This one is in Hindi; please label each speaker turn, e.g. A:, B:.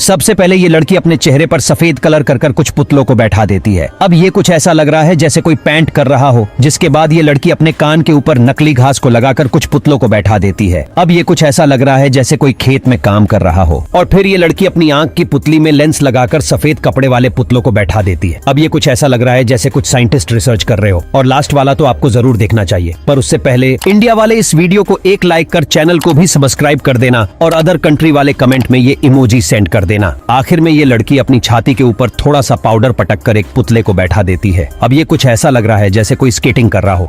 A: सबसे पहले ये लड़की अपने चेहरे पर सफेद कलर कर कर कुछ पुतलों को बैठा देती है। अब ये कुछ ऐसा लग रहा है जैसे कोई पैंट कर रहा हो। जिसके बाद ये लड़की अपने कान के ऊपर नकली घास को लगाकर कुछ पुतलों को बैठा देती है। अब ये कुछ ऐसा लग रहा है जैसे कोई खेत में काम कर रहा हो। और फिर ये लड़की अपनी आंख की पुतली में लेंस लगाकर सफेद कपड़े वाले पुतलों को बैठा देती है। अब ये कुछ ऐसा लग रहा है जैसे कुछ साइंटिस्ट रिसर्च कर रहे हो। और लास्ट वाला तो आपको जरूर देखना चाहिए, पर उससे पहले इंडिया वाले इस वीडियो को एक लाइक कर चैनल को भी सब्सक्राइब कर देना और अदर कंट्री वाले कमेंट में ये इमोजी सेंड कर देना। आखिर में ये लड़की अपनी छाती के ऊपर थोड़ा सा पाउडर पटक कर एक पुतले को बैठा देती है। अब ये कुछ ऐसा लग रहा है जैसे कोई स्केटिंग कर रहा हो।